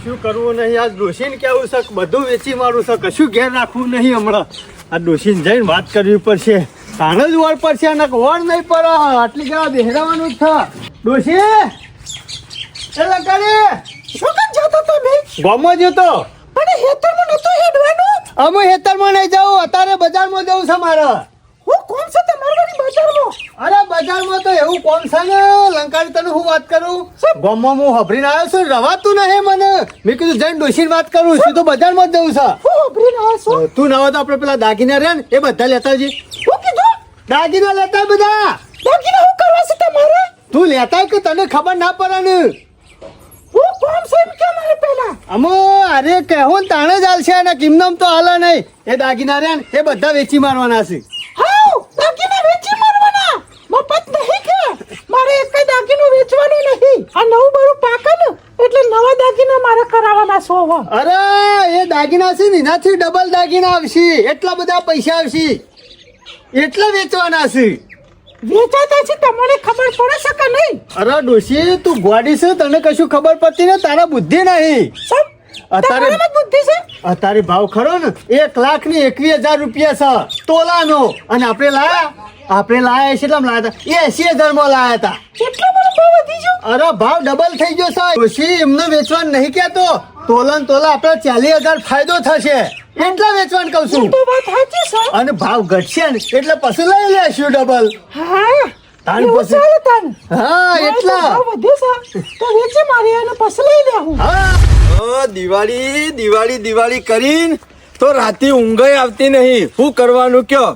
શું કરવું નહીં? આ ડોશીને કેવું છે? બધું વેચી મારું છે, કશું ઘેર રાખવું નહીં. હમણાં આ ડોશીને જઈને વાત કરવી પડશે. તાને જ વળ પડશે અને વળ નહીં પડે. આટલી ગળા બેહરાવાનું જ છે. ડોશી એ લગાડી શું કામ જતો તો બે? ગામમાં જતો પણ હેતરમાં નતો હેડવાનું. અમે હેતરમાં નહીં જાઉં, અત્યારે બજારમાં જવું છે મારે. હું કોણ છે તમારી બજારમાં? અરે બજારમાં તો એવું કોણ છે ને લંકારી, તને હું વાત કરું. ગામમાં હું હભરીને આવ્યો છું, રવાતું નહીં મને. મેં કીધું જઈને ડોશીને વાત કરું છું, તો બજારમાં જ જવું છે. હું ઉભરી ના છો. તું ના હોય તો આપણે પેલા દાગીના રે ને એ બધા લેતા જઈએ. હું કીધું દાગીના લેતા બધા. દાગીના હું કરવા છે તમારે? તું લેતા કે તને ખબર ના પડે ને. હું કોણ છે એમ કે મારે પહેલા? અમો અરે કહેવું ને તાણે જ હાલશે અને કિમનમ તો હાલે નહીં. એ દાગીના રે ને એ બધા વેચી મારવાના છે. હાઉ દાગીના વેચી મારવાના? મફત નહીં કે મારે એક દાગીનો વેચવાનો નહીં. આ નવું બરું પાકે ને એટલે નવા દાગીના મારે કરાવવાના છો હવે. અરે એ દાગીના છે ને એનાથી ડબલ દાગીના આવશે. એટલા બધા પૈસા આવશે, એટલા વેચવાના છે. વેચાતા છે તમને ખબર પડે છે કે નહીં? અરે ડોશી તું ગોડી છે, તને કશું ખબર પડતી ને, તારા બુદ્ધિ નહીં. સમ અત્યારે બુદ્ધિ છે. અત્યારે ભાવ ખરો ને 1,21,000 રૂપિયા છે તોલાનો. અને આપણે લાયા છે એટલા લાયા હતા 80,000 માં લાયા હતા. કેટલો બધો ભાવ વધી ગયો? અરે ભાવ ડબલ થઈ ગયો છે. ડોશી એમને વેચવાનું નહીં કહેતો. તોલા આપણે 40,000 ફાયદો થશે એટલા વેચવાનું કહું છું. તો વાત સાચી છે. અને ભાવ ઘટશે ને એટલે પછી લઈ લેશું ડબલ. હા તાન એવું પછી ચાલે તાન. હા એટલા ભાવ વધે છે તો વેચી મારી અને પછી લઈ લેવું. હા દિવાળી કરીને તો રાતે ઊંઘ આવતી નહીં. શું કરવાનું કયો?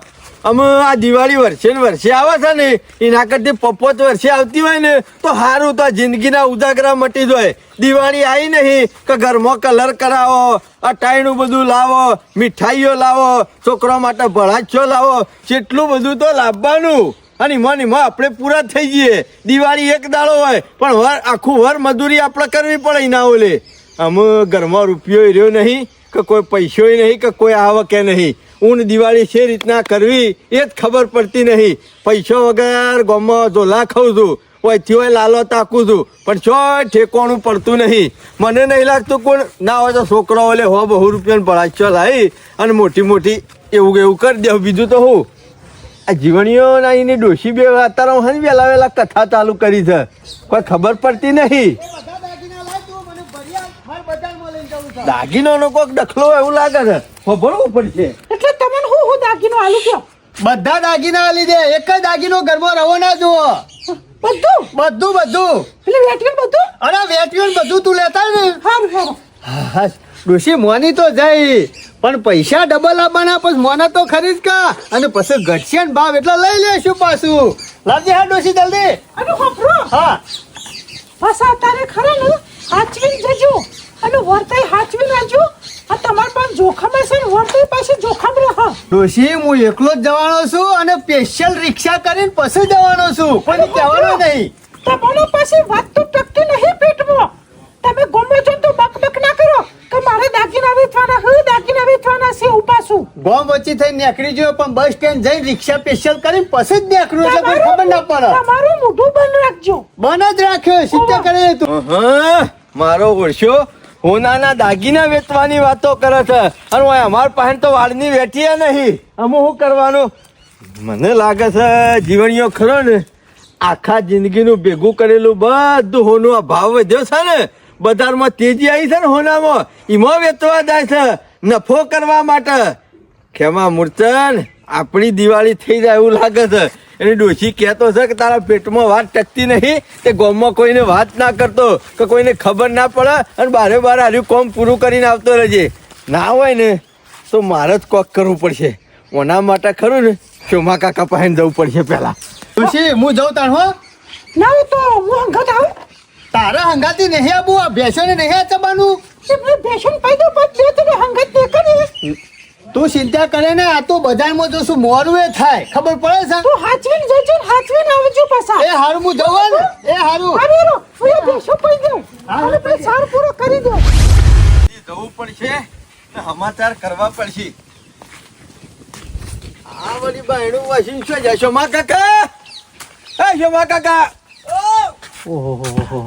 અમે આ દિવાળી વર્ષે ને વર્ષે આવે છે ને એના કરતી 50 વર્ષે આવતી હોય ને તો સારું, તો જિંદગીના ઉજાગરા મટી જાય. દિવાળી આવી નહીં કે ઘરમાં કલર કરાવો, અટાઈનું બધું લાવો, મીઠાઈઓ લાવો, છોકરા માટે ભળાચો લાવો, કેટલું બધું તો લાવવાનું. અને એમાં આપણે પૂરા થઈ જઈએ. દિવાળી એક દાડો હોય પણ આખું વર મજૂરી આપણે કરવી પડે. ના ઓલે અમે ઘરમાં રૂપિયો રહ્યો નહીં કે કોઈ પૈસો નહીં કે કોઈ આવકે નહીં. ઊન દિવાળી છે રીતના કરવી એ જ ખબર પડતી નહીં. પૈસો વગર ગામમાં ઝોલા ખાઉં છું, ઓયથી હોય લાલો તાકું છું, પણ છો ઠેકોણું પડતું નહીં. મને નહીં લાગતું કોણ ના હોય તો છોકરો ઓલે 100-200 રૂપિયાનો ભળાચો લાવી અને મોટી એવું કરી દે. બીજું તો હું આ જીવણીઓ ના એની ડોશી બે અત્યારે હું વેલા કથા ચાલુ કરી છે, કોઈ ખબર પડતી નહીં. દાગીનો કોઈક દખલો એવું લાગે છે, ખબરવું પડશે. એટલે તમને હું દાગીનો આલુ કયો? બધા દાગીના લીધે એક જ દાગીનો ઘરમાં રવો ના જુઓ. બધું બધું એટલે વેટિંગ બધું. અરે વેટ્યું બધું તું લેતા ને. હારું હા ડોશી મોની તો જાય પણ પૈસા ડબલ આપવાના, પછી મોના તો ખરીદ કા અને પછી ઘટશે ને ભાવ એટલે લઈ લેશું પાછું. લાવજે હા ડોશી જલ્દી. અને હોપરો હા પાછા તારે ખરા ને હાચવીને જજો અને વર્તાઈ હાચવી નાખજો. આ તમાર પાસે જોખમ હશે ને વર્તાઈ પાસે જોખમ રહે. ડોશી હું એકલો જ જવાનો છું અને સ્પેશિયલ રિક્ષા કરીને પછી જવાનો છું, કોઈ કહેવાનું નહીં. તમારા પાસે વાત તો ટકતી નહીં પેટમાં. તમે ગમે છો તો બકબક ના કરો કે મારે દાગીના વેચવાના છે ઉપાસું. ગોમ વચ્ચે થઈને નીકળી ગયો પણ બસ સ્ટેન્ડ જઈને રિક્ષા સ્પેશિયલ કરીને પછી જ નીકળ્યું એટલે કોઈ ખબર ના પડે. તમારું મોઢું બંધ રાખજો. બંધ જ રાખ્યો સિદ્ધ કરે તું. મારો ઓળશો હોનાના દાગીના વેચવાની વાતો કરે છે અને અમાર પાસે તો વાળની વેઠીએ નહીં. અમે શું કરવાનું? મને લાગે છે જીવણીઓ ખરો ને આખા જિંદગીનું ભેગું કરેલું બધું હોનું આ ભાવ વધ્યો છે ને, બજારમાં તેજી આવી છે ને હોનામાં, એમાં વેચવા જાય છે નફો કરવા માટે. ખેમા મૂર્તન આપણી દિવાળી થઈ જાય એવું લાગે છે. એની ડોશી કહેતો છે કે તારા પેટમાં વાત ટકતી નહીં, તે ગામમાં કોઈને વાત ના કરતો કે કોઈને ખબર ના પડે અને બારે હાર્યું કોમ પૂરું કરીને આવતો રહેજે. ના હોય ને તો મારે જ કોક કરવું પડશે. ઓના માટે ખરું ને ચોમા કાકા પાસે જવું પડશે પહેલા. ડોશી હું જાઉં તાણ હો. ના તો હું હંગાત આવું. તારા હંગાતી નહીં આવું, આ ભેંસોને નહીં આચવાનું. એટલે ભેશન પાઈ દો પછી તમે હંગાત દે કરી. તું ચિંતા કરે ને, આ તો બજારમાં જોશું મોરું એ થાય ખબર પડે છે. તો હાચવીને જજો ને હાચવીને આવજો પાછા. એ હારું હું જવું ને એ હારું. અરે રો હું ભેશો પાઈ દઉં અને પછી સાર પૂરો કરી દો. જવું પડશે ને સમાચાર કરવા પડશે. આ વળી બાયણું વાસીને શું જાય શોમા કાકા? એ શોમા કાકા! ઓહો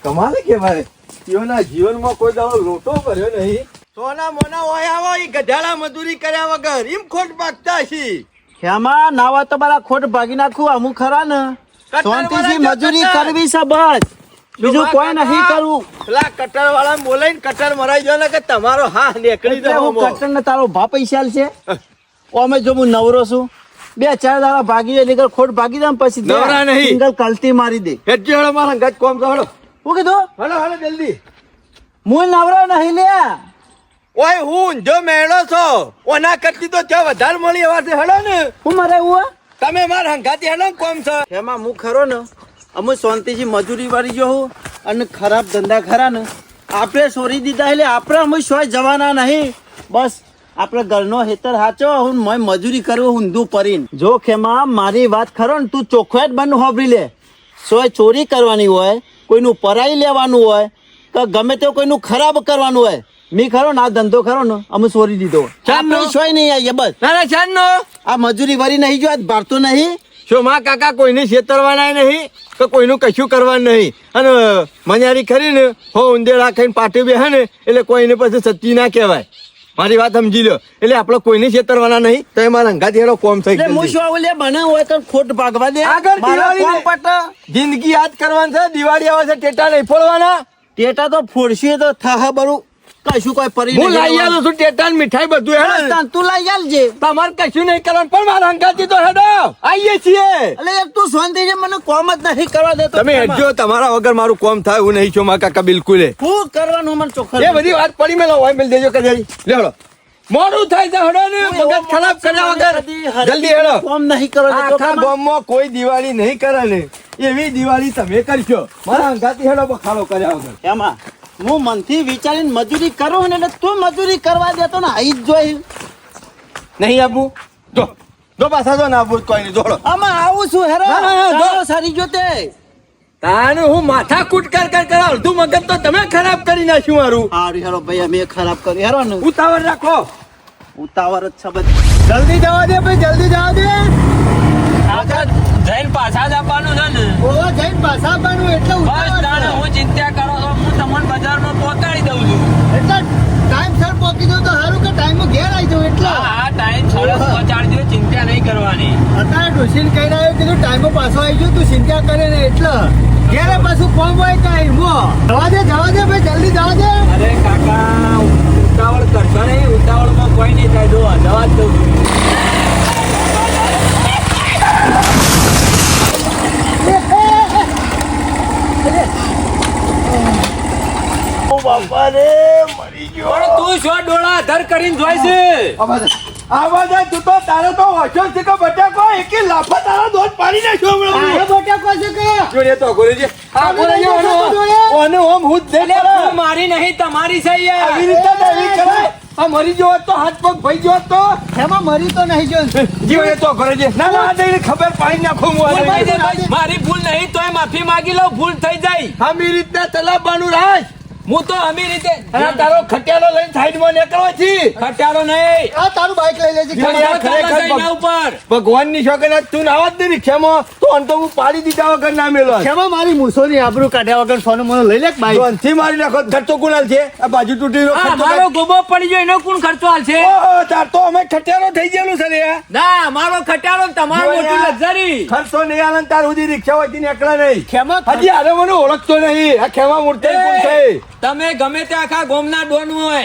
કમાલ કે ભાઈ તેઓના જીવનમાં કોઈ દાડો લોટો કર્યો નહીં. સોના મોના હોય આવો ઈ ગધાડા મજૂરી કર્યા વગર એમ ખોટ પાકતા છી. એમાં નાવા તો મારા ખોટ ભાગી નાખું અમુક ખરા ને શાંતિથી મજૂરી કરવી છે બસ બીજું કોઈ નહીં કરવું. પેલા કટર વાળા બોલાઈને કટર મરાઈ જો ને કે તમારો હા નીકળી એટલે હું જાવ. કટ્ટર ને તારો ભા પૈસા છે અમે જો હું નવરો છું 2-4 દાડા ભાગી જાય નીકળ ખોટ ભાગી જાય ને પછી નવરા નહીં. સિંગલ કલતી મારી દે. હેડજો હેડો મારા ગજ કોમ તો હેડો. હું કીધું હેડો હેડો જલ્દી. હું નવરો નહીં લે. ઓય હું જો મેળો છો ઓના કરતી તો ત્યાં વધારે મળી એવા છે. હેડો ને હું મરે એવું તમે મારા હંગાતી હેડો ને કોમ છો. એમાં હું ખરો ને અમે શાંતિથી મજૂરી વાળી જો હું અને ખરાબ ધંધા ખરા ને આપણે છોડી દીધા એટલે આપણે અમે શોય જવાના નહીં. બસ આપણે ઘરનો હેતર હાચો હું મજૂરી કરવું ઊંધું પરીને. જો ખેમા મારી વાત ખરો ને તું ચોખ્ખો જ બનવું હોબરી લે. શોય ચોરી કરવાની હોય કોઈનું પરાઈ લેવાનું હોય તો ગમે તે કોઈનું ખરાબ કરવાનું હોય મી ખરો ને આ ધંધો ખરો ને અમે છોડી દીધો. આપણે શોય નહીં આવીએ બસ. ના ના ચાંદ નો આ મજૂરી વાળી નહીં જો આજ ભારતો નહીં. શું માં કાકા કોઈને છેતરવાના નહીં કે કોઈનું કશું કરવાનું નહીં. અને મજારી ખરી ને હો ઉંદેડા ખાઈને પાટી બેહે ને એટલે કોઈને પછી સચ્ચી ના કહેવાય. મારી વાત સમજી લો. એટલે આપણે કોઈને છેતરવાના નહીં. તો મારા હંગાથી હેડો કોમ થઈ એટલે હું શું આવું લે બને હોય તો ખોટ ભાગવા દે. આગળ મારા દિવાળી કોમ પટ જિંદગી યાદ કરવાની છે. દિવાળી આવે છે ટેટા નહીં ફોડવાના. ટેટા તો ફોડશે તો થા બરું કશું કોઈ પરી હું લઈ આવ્યો છું ટેટા ને મીઠાઈ બધું હેડો. તું લઈ આલજે. તમારે કશું નહીં કરવાનું પણ મારા હંગાથી તો હેડો આવીએ છીએ. એટલે એક તું શાંતિ છે મને કોમ જ નહીં કરવા દેતો. તમે હેડજો તમારા વગર મારું કોમ થાય એવું નહીં છો માં કાકા બિલકુલ. હું કરવાનું મને ચોખ્ખા એ બધી વાત પડી મેલો હોય મેલ દેજો કદાચ લેડો મોડું થાય છે હેડો ને મગજ ખરાબ કર્યા વગર જલ્દી હેડો. કોમ નહીં કરવા દેતો. આખા ગામમાં કોઈ દિવાળી નહીં કરે ને એવી દિવાળી તમે કરશો. મારા અંગાથી હેડો બખાડો કર્યા વગર. એમાં હું મનથી વિચારીને મજૂરી કરું ને એટલે તું મજૂરી કરવા દેતો ને આઈ જ જોઈ. નહીં આપવું જો જો પાછા જો ના આપવું કોઈ નહીં જોડો. આમાં આવું છું હેરો ના, ના, ના, જો. તારો સારી જોતે. તાને હું માથા કૂટ કર અડધું મગજ તો તમે ખરાબ કરી નાખ્યું મારું. હારું હેરો ભાઈ અમે ખરાબ કરી હેરો ને ઉતાવળ રાખો. ઉતાવળ જ છે બધી. જલ્દી જવા દે ભાઈ, જલ્દી જવા દે. જઈને પાછા જ આપવાનું છે ને ઓવા જઈને પાછા આવવાનું એટલે બસ ઉતાવળ તાણે છે. હું ચિંતા કરો છો હું તમને બજારમાં પહોંચાડી દઉં છું એટલે ટાઈમસર પહોંચી જાવ તો સારું કે ટાઈમમાં ઘેર આવી જાવ એટલે. હા ટાઈમ સરસ પહોંચાડી દો ચિંતા નહીં કરવાની અત્યારે ડોશીને કહી રહ્યો કીધું ટાઈમમાં પાછો આવી જાવ તું ચિંતા કરે ને એટલે ઘેરે પાછું કોમ હોય કઈ જવા દે ભાઈ, જલ્દી જવા દે. અરે કાકા ઉતાવળ કરશો નહીં ઉતાવળમાં કોઈ નહીં થાય જો જવા જ દઉં છું બાપા રે મરી ગયો. પણ તું શું ડોળા આધાર કરીને જોઈ છે આવા જાય તું તો તારે તો વાંચો છે કે બટાકો એકે લાફા તારા દોધ પાડી નાખ્યો હમણાં. આ બટાકો છે કે જોડે તો ગોરેજી આ ગોરેજી ઓને ઓમ હું દે એટલે હું મારી નહીં તમારી છે યાર આવી રીતે તો એવી કરે. આ મરી ગયો હોત તો હાથ પગ ભાઈ ગયો હોત તો એમાં મરી તો નહીં જો. જીવડે તો ગોરેજી ના ના આ દઈને ખબર પાડી નાખું હું ભૂલ થઈ આ જાય. મારી ભૂલ નહીં તોય માફી માંગી લઉં ભૂલ થઈ જાય આમી રીતના તલાબવાનું રાજ. હું તો અમી રીતે અને તારો ખટિયાલો લઈને સાઈડમાં નીકળવા છી. ખટારો નહીં આ તારું બાઈક લઈ લેજે. જો યાર, ખરેખર એના ઉપર ભગવાનની શોખન તું નાવા જ નહીં રિક્ષામાં તો અંત હું પાડી દીધા વગર ના મેલો. ખેમા મારી મૂછોની આબરૂ કાઢ્યા વગર સોનું મને લઈ લે કે બાઈક. જોનથી મારી નાખો ખર્ચો કુણાલ છે આ બાજુ તૂટી રહ્યો હા ખર્ચો મારો ગોબો પડી ગયો એનો કોણ ખર્ચો હાલશે ઓહો, તાર તો અમે ખટિયાલો થઈ ગયેલું છે રે. ના મારો ખટારો ને તમારો જો મોટું યાર, લક્ઝરી ખર્ચો નહીં આલે ને તાર સુધી રિક્ષા હોતી નીકળે નહીં. ખેમા હજી હારે મને ઓળખતો નહીં આ ખેમા મૂર્તિ કોણ છે. તમે ગમે તે આખા ગોમના ડોન હોય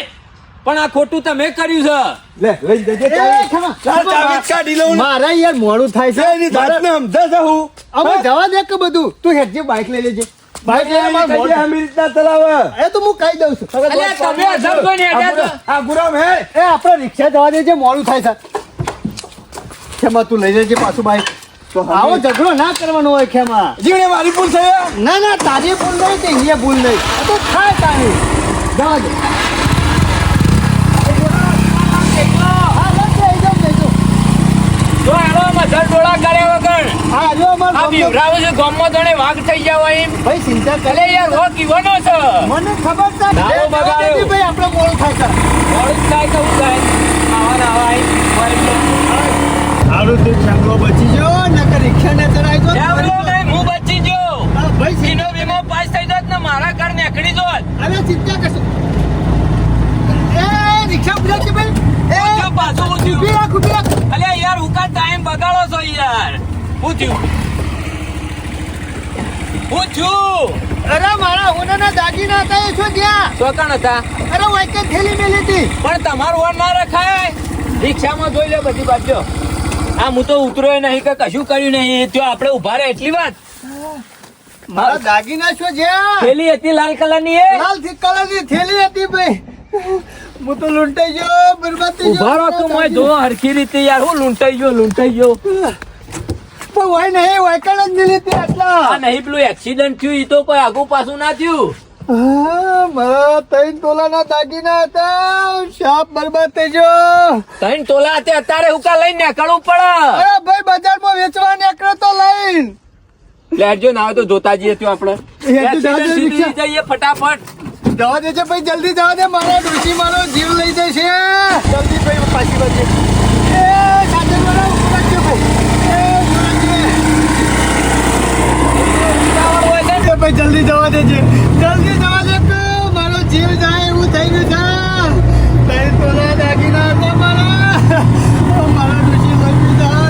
પણ આ ખોટું તમે કર્યું છે લે લઈ જજે ચાવી. ખેમા, ચાલ ચાવી જ કાઢી લઉં ને. મારા યાર મોડું થાય છે. એની જાતને સમજે છે હું. હવે જવા દે કે બધું તું હેડજે બાઈક લઈ લેજે. બાઈક લઈને મારે કહીએ મોડું. આમી રીતના ચલાવે. એ તો હું કહી દઉં છું. અલ્યા તમે અસર કોઈ નહીં હેડ્યા તો. આ ગુરામ હે એ આપણે રિક્ષા જવા દેજે મોડું થાય છે. ખેમા તું લઈ લેજે પાછું બાઈક. આવો ઝઘડો ના કરવાનો હોય ખેમા. જીવડે મારી ભૂલ છે. ના ના તારી ભૂલ નહીં કે અહીંયા ભૂલ નહીં. આ તો થાય તારી. જવા દે. હા, બસ લઈ જાઓ, લઈ જાઓ. જો હેડો મધર ડોળા કર્યા વગર હા, જો અમારો આ ગમતો- બીવરાવો છે ગામમાં જોડે વાઘ થઈ જાવ એમ ભાઈ ચિંતા કરે. અલે યાર હો કીવાનો છે મને ખબર છે. નાવો એ જવા બગાડ્યો. દેજે ભાઈ, આપણે મોડું થાય છે. મોડું જ થાય તો હું થાય આવા ને આવા આઈ સારું તું છંગલો બચી ગયો નકર રિક્ષા ને ચડાઈ જો. એવડો નહીં હું બચી ગયો હા, ભાઈ સીનો વીમો પાસ થઈ જાત ને મારા ઘર નીકળી જોત અરે કરો છો યાર? પૂછ્યું અરે મારા હોનાના દાગીના હતા એ શું ગયા? ચોકણ હતા. અરે વાઈકે થેલી મેલી હતી. પણ તમારું વન ના રખાય. રિક્ષામાં જોઈ લે બધી બાજુ. આ હું તો ઉતર્યો નહીં કે કશું કર્યું નહીં. ત્યાં આપણે ઉભા રહે એટલી વાત. મારા દાગીના શું ગયા? થેલી હતી લાલ કલરની એ. લાલ કલરની થેલી હતી ભાઈ. હું તો લૂંટાઈ ગયો, બરબાદ થઈ ગયો. ઉભા રહો તો મેં જો હરખી રીતે યાર હું લૂંટાઈ ગયો. પણ વાય નહીં, વાયકણ જ મિલી હતી આટલા. આ નહીં પેલું એક્સિડન્ટ થયું એ તો કોઈ આગુ પાછું ના થયું. મારા 3 તોલાના દાગીના હતા, શાપ બરબાદ થઈ ગયો. 3 તોલા તે અત્યારે હુકા લઈને નીકળવું પડે. અરે ભાઈ બજારમાં વેચવા નીકળ્યો તો લઈને. લેજો ના આવે તો જોતા જઈએ ત્યાં આપણે. હેઠું જવા દે સીધી રિક્ષા. જઈએ ફટાફટ. જવા દે છે ભાઈ, જલ્દી જવા દે, મારા ડોશી મારો જીવ લઈ જશે. જલ્દી ભાઈ પાછી બાજુ. એ સાધન વાળા ઉભો રાખજો ભાઈ. એ ભાઈ જલ્દી જવા દેજે, જલ્દી જવા દે કે મારો જીવ જાય એવું થઈ ગયું છે. તારી તોલા દાગીના હતા મારા. મારા ડોશી લઈ લીધા.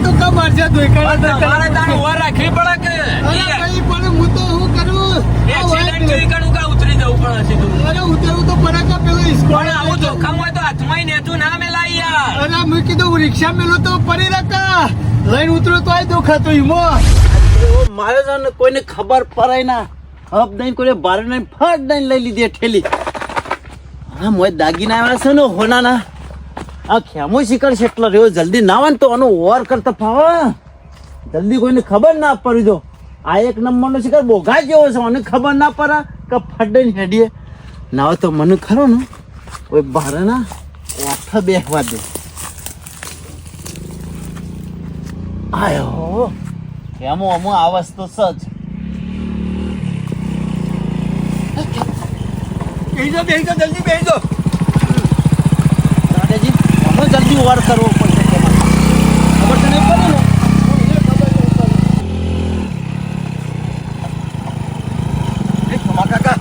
ધોકા મારશે તમારે તાર ઉભા રાખવી પડે કે ભાઈ પણ હું તો શું કરું? આ એક્સિડન્ટ વાત- થયું કે નુકા ઉતરી જવું પડે સીધું. અરે ઉતરવું તો પડે કે પેલું પણ સ્કોડ આવું જોખમ હોય તો હાથમાં નેતું ના મેલાય યાર. અરે મેં કીધું રિક્ષા મેલો તો પડી રકા લઈને ઉતરો તો આ દુખાતો ઈમો. મારે છે ને કોઈને ખબર પડે ના. હબ દઈને કોઈને બાર નહીં ફટ દઈને લઈ લીધી ઠેલી. હા મોય દાગીના આવ્યા છે ને હોનાના. આ ખેમો શિકાર છે એટલો રહ્યો. જલ્દી ના આવે ને તો આનો ઓવર કરતા ફાવે. જલ્દી કોઈને ખબર ના પડી દો. આ એક નંબરનો શિકાર બોઘા જેવો છે. મને ખબર ના પડે કે ફટ દઈને હેડીએ ના હોય તો મને ખરો ને કોઈ બહાર ના ઓઠ બેસવા દે. આયો ખેમો અમો આવસ તો સજ. બેસજો જલ્દી બેસજો. દાદાજી અમે જલ્દી ઓવર કરવો પડશે ખેમા. ખબર તો નહીં પડે ને. કાકા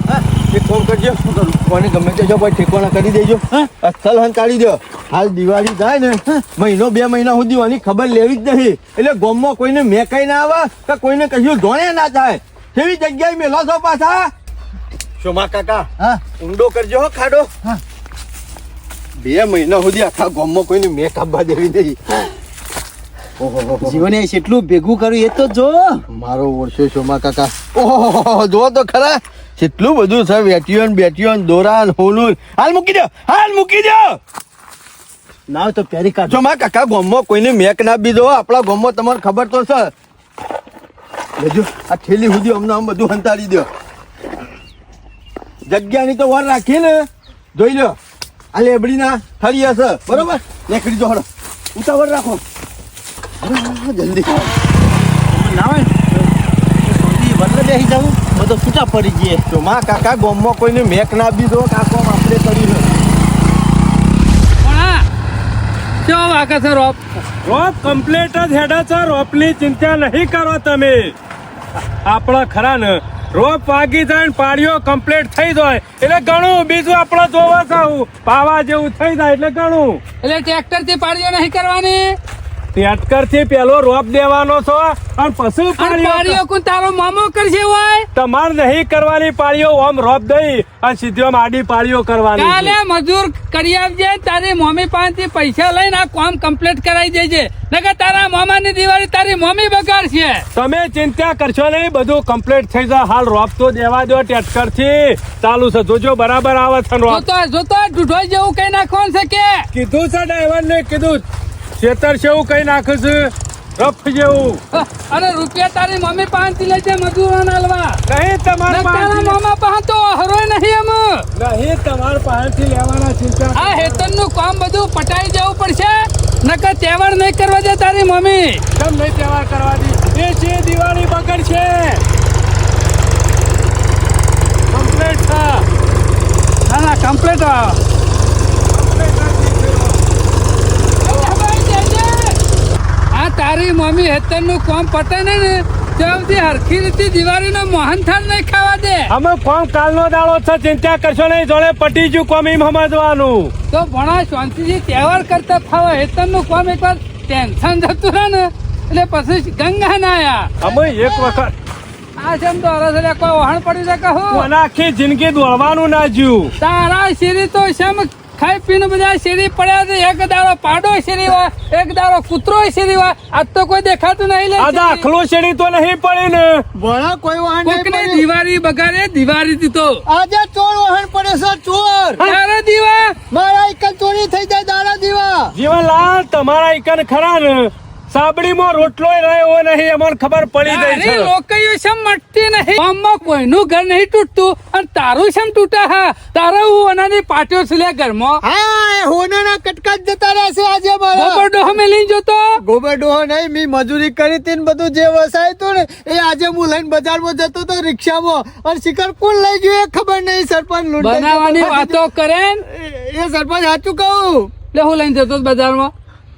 એક ફોન કરજો. કોને ગમે તે જો ભાઈ ઠેકોણા કરી દેજો. અસલ હંતાડી દો. હાલ દિવાળી જાય ને મહિનો 2 મહિના સુધી આની ખબર લેવી જ નહીં. એટલે ગામમાં કોઈને મેકાઈ ના આવે કે કોઈને કશું જોણે ના થાય. કેવી જગ્યાએ મેલો છો પાછા? શોમા કાકા હા ઊંડો કરજો હો ખાડો. 2 મહિના સુધી આખા ગામમાં કોઈને મેક આપવા દેવી નહીં. જીવને કેટલું ભેગું કર્યું એ તો જો. મારો વર્ષો શોમા કાકા. ઓહો જો તો ખરા કેટલું બધું છે. બેટીઓન દોરાન હોલું. હાલ મૂકી દો. ના હોય તો પહેરી કાઢો. જો મારા કાકા ગામમાં કોઈને મેક ના બીધો. આપણા ગામમાં તમને ખબર તો છે. લેજો આ થેલી સુધી અમને આમ બધું હંતાડી દો. જગ્યાની તો વાર રાખી ને જોઈ લો. આ લેબડીના થળી હશે બરોબર. નીકળી જો હળો. ઉતાવળ રાખો જલ્દી. ના હોય ને વડલે બેસી જવું બધો છૂટા પડી જઈએ. તો મારા કાકા ગામમાં કોઈને મેક ના બીધો. કાકો આપણે કરી કેવો વાગે છે રોપ કમ્પ્લીટ જ હેડે છે. રોપની ચિંતા નહીં કરો તમે. આપણા ખરા ને રોપ વાગી જાય ને પાડીઓ કમ્પ્લીટ થઈ જાય એટલે ઘણું. બીજું આપણે જોવા જાવ પાવા જેવું થઈ જાય એટલે ઘણું. એટલે ટ્રેક્ટર થી પાડીઓ નહીં કરવાની. ટ્રેક્ટર થી પેલો રોપ દેવાનો છો અને પછી પાડીઓ કોણ તારો મામો કરશે હોય. તમારે નહીં કરવાની પાડીઓ. આમ રોપ દઈ અને સીધી આમ આડી પાડીઓ કરવાની કાલે મજૂર કરી આવજે. તારી મમ્મી પાસેથી પૈસા લઈને આ કામ કમ્પ્લીટ કરાવી દેજે. નકર તારા મામાની દિવાળી તારી મમ્મી બગાડશે. તમે ચિંતા કરશો નહીં. બધું કમ્પ્લીટ થઈ જાય. હાલ રોપ તો દેવા દો. ટ્રેક્ટર થી ચાલુ છે. જોજો બરાબર આવે છે રોપ. જોતો ઢૂઢોઈ જેવું કઈ નાખવાનું છે કે કીધું છે ડ્રાઈવર ને કીધું ખેતર જેવું કઈ નાખે છે રફ જેવું. અરે રૂપિયા તારી મમ્મી પાસેથી લેજે મજૂરો નાલવા. નહીં તમારા તારા મામા પાસે તો હરોય નહીં એમ. નહીં તમારા પાસેથી લેવાના ચિંતા. આ હેતન નું કામ બધું પટાઈ જવું પડશે. નકર તહેવાર નહીં કરવા દે તારી મમ્મી. કેમ નહીં તહેવાર કરવા દી? એ છે દિવાળી બગડ છે. કમ્પ્લીટ છે. ના કમ્પ્લીટ. આ તારી મમ્મી હેતન નું કામ પટે ને ત્યાં સુધી હરખી રીતે દિવાળી નો મોહનથાળ નહીં ખાવા દે. અમે કોમ કાલનો દાડો છે. ચિંતા કરશો નહીં. જોડે પટી ગયું કોમ એમ સમજવાનું. તો ભણા શાંતિથી તહેવાર કરતા ફાવે. હેતન નું કામ એકવાર ટેન્શન જતું રહે ને એટલે પછી ગંગા ના આયા અમે એક વખત આ જેમ તો હરસ એટલે કોઈ વહાણ પડી શકે હું મને આખી જિંદગી દોડવાનું ના જ્યું. તારા શેરી તો શેમ ખાઈ પીને બધા શેરી પડ્યા છે. એક દાડો પાડો શેરી હોય, એક દાડો કૂતરો શેરી હોય. આજ તો કોઈ દેખાતું નહીં લે આ દાખલો શેરી તો નહીં પડી ને. ભણા કોઈ વાહન નહીં કોકને પડ્યું. દિવાળી બગાડે દિવાળી થી તો આજે ચોર વાહન પડે છે ચોર. તારે દીવા મારા એક ચોરી થઈ જાય દાડા દીવા. જીવનલાલ તમારા એકન ખરા ને સાબડીમાં રોટલો રહ્યો નહીં અમને ખબર પડી ગઈ અરે છે. લોકોયો શેમ મટતી નહીં ગામમાં કોઈનું ઘર નહીં તૂટતું અને તારું શેમ તૂટા હા તારા હું અનાની પાટ્યો છે લે ઘરમાં હા એ હોનાના કટકા જ જતા રહેશે આજે મારા. ગોબર ડોહો મેલી જોતો ગોબર ડોહો નહીં, મેં મજૂરી કરી હતી ને બધું જે વસાય હતું ને એ આજે હું લઈને બજારમાં જતો હતો રિક્ષામાં અને શિકાર કોણ લઈ ગયું એ ખબર નહીં. સરપંચ લૂંટાઈ બનાવવાની ગયો. વાતો કરે ને, એ સરપંચ સાચું કહું. એટલે હું લઈને જતો હતો બજારમાં